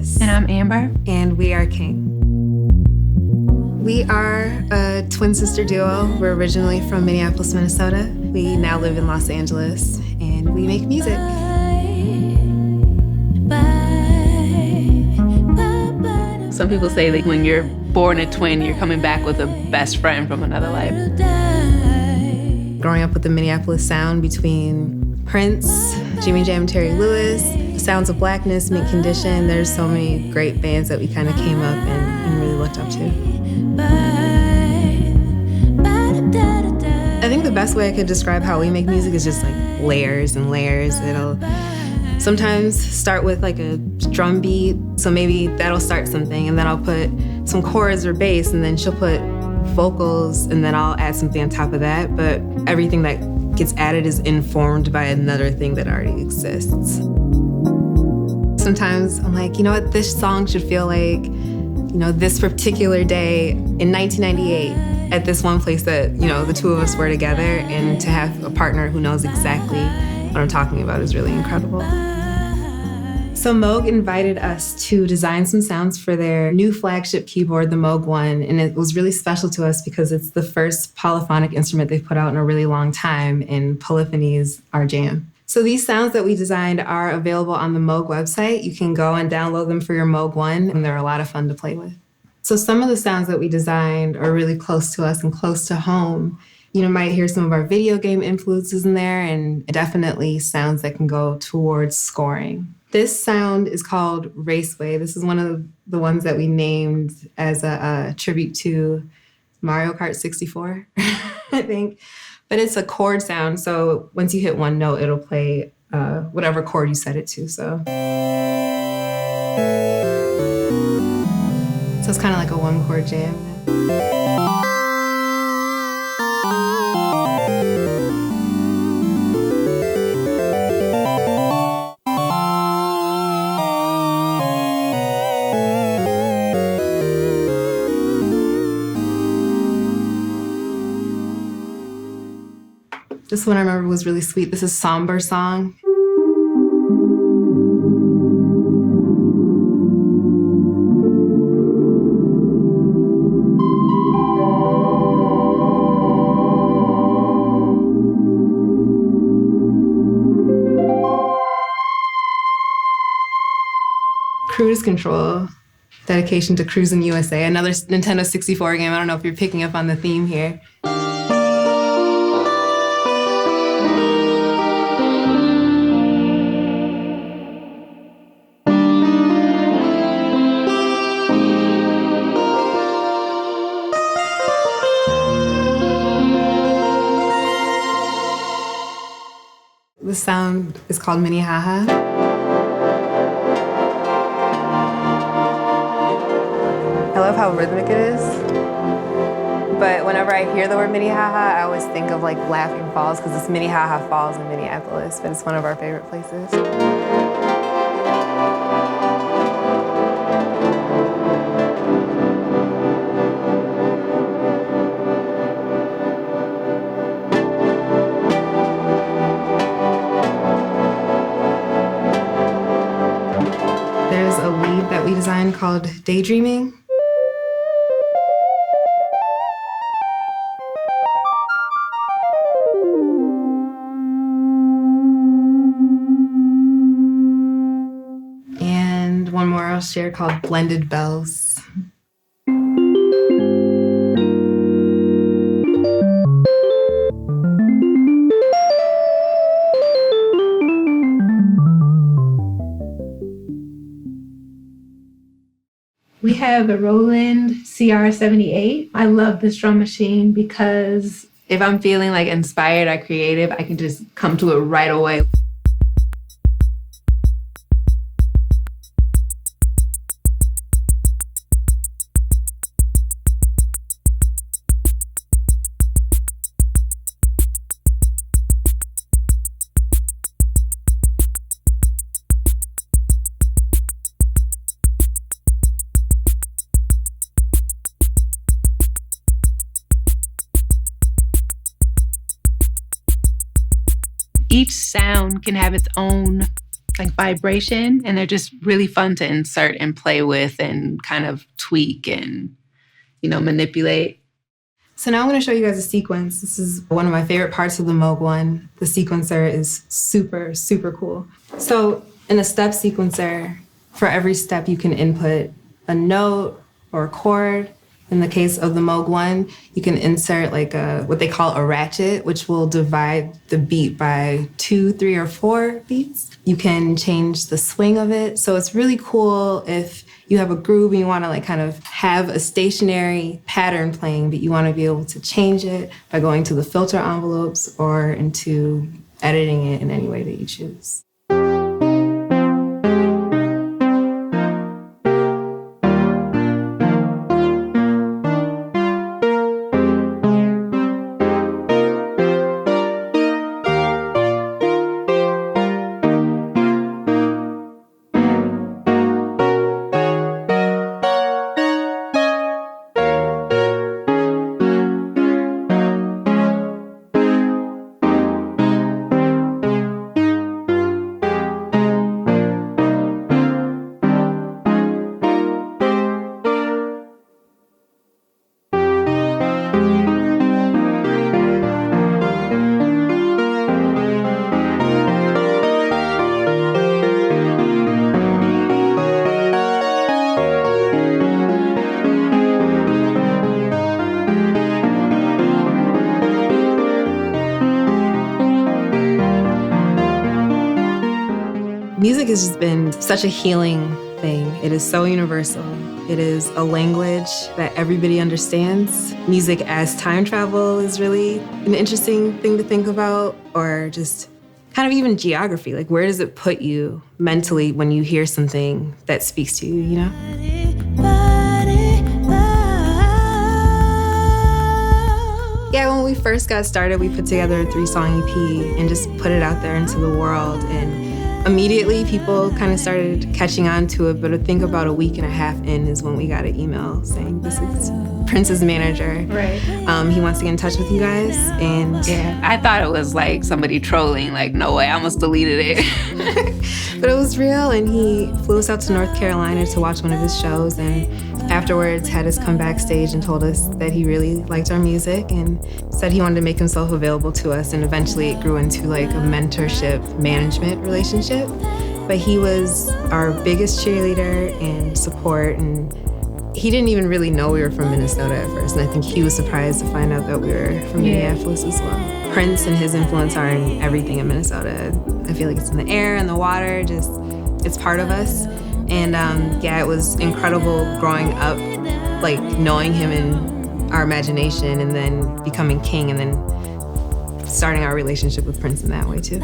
Chris. And I'm Amber. And we are King. We are a twin sister duo. We're originally from Minneapolis, Minnesota. We now live in Los Angeles, and we make music. Some people say that when you're born a twin, you're coming back with a best friend from another life. Growing up with the Minneapolis sound between Prince, Jimmy Jam, Terry Lewis, Sounds of Blackness, Mint Condition, there's so many great bands that we kind of came up and really looked up to. I think the best way I could describe how we make music is just like layers and layers. It'll sometimes start with like a drum beat, so maybe that'll start something, and then I'll put some chords or bass, and then she'll put vocals, and then I'll add something on top of that. But everything that gets added is informed by another thing that already exists. Sometimes I'm like, you know what, this song should feel like, you know, this particular day in 1998 at this one place that, you know, the two of us were together, and to have a partner who knows exactly what I'm talking about is really incredible. So Moog invited us to design some sounds for their new flagship keyboard, the Moog One, and it was really special to us because it's the first polyphonic instrument they've put out in a really long time, and polyphony is our jam. So these sounds that we designed are available on the Moog website. You can go and download them for your Moog One, and they're a lot of fun to play with. So some of the sounds that we designed are really close to us and close to home. You know, might hear some of our video game influences in there, and definitely sounds that can go towards scoring. This sound is called Raceway. This is one of the ones that we named as a tribute to Mario Kart 64, I think. But it's a chord sound, so once you hit one note, it'll play whatever chord you set it to. So it's kind of like a one-chord jam. This one I remember was really sweet. This is Somber Song. Cruise Control, dedication to Cruising USA, another Nintendo 64 game. I don't know if you're picking up on the theme here. The sound is called Minnehaha. I love how rhythmic it is. But whenever I hear the word Minnehaha, I always think of like Laughing Falls, because it's Minnehaha Falls in Minneapolis, but it's one of our favorite places. There's a lead that we designed called Daydreaming. And one more I'll share called Blended Bells. We have a Roland CR-78. I love this drum machine because If I'm feeling like inspired or creative, I can just come to it right away. Each sound can have its own like vibration, and they're just really fun to insert and play with and kind of tweak and, manipulate. So now I'm going to show you guys a sequence. This is one of my favorite parts of the Moog One. The sequencer is super, super cool. So in a step sequencer, for every step you can input a note or a chord. In the case of the Moog One, you can insert like what they call a ratchet, which will divide the beat by 2, 3, or 4 beats. You can change the swing of it. So it's really cool if you have a groove and you want to like kind of have a stationary pattern playing, but you want to be able to change it by going to the filter envelopes or into editing it in any way that you choose. Music has just been such a healing thing. It is so universal. It is a language that everybody understands. Music as time travel is really an interesting thing to think about, or just kind of even geography. Like, where does it put you mentally when you hear something that speaks to you, Yeah, when we first got started, we put together a 3-song EP and just put it out there into the world. And immediately, people kind of started catching on to it, but I think about a week and a half in is when we got an email saying, this is Prince's manager. Right. He wants to get in touch with you guys. And yeah, I thought it was like somebody trolling, like, no way, I almost deleted it. But it was real, and he flew us out to North Carolina to watch one of his shows, and afterwards had us come backstage and told us that he really liked our music and said he wanted to make himself available to us, and eventually it grew into like a mentorship management relationship. But he was our biggest cheerleader and support, and he didn't even really know we were from Minnesota at first, and I think he was surprised to find out that we were from Minneapolis as well. Prince and his influence are in everything in Minnesota. I feel like it's in the air and the water, just it's part of us. And it was incredible growing up, like knowing him in our imagination and then becoming king and then starting our relationship with Prince in that way too.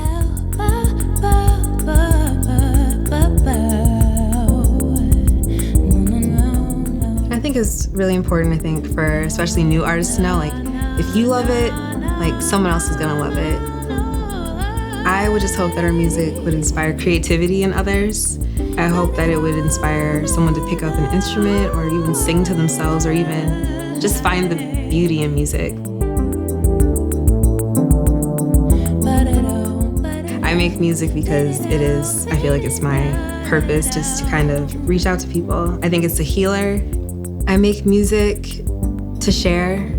I think it's really important, for especially new artists to know, like, if you love it, like, someone else is gonna love it. I would just hope that our music would inspire creativity in others. I hope that it would inspire someone to pick up an instrument or even sing to themselves or even just find the beauty in music. I make music because I feel like it's my purpose just to kind of reach out to people. I think it's a healer. I make music to share.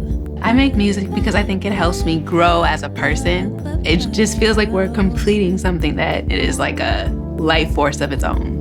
I make music because I think it helps me grow as a person. It just feels like we're completing something that it is like a life force of its own.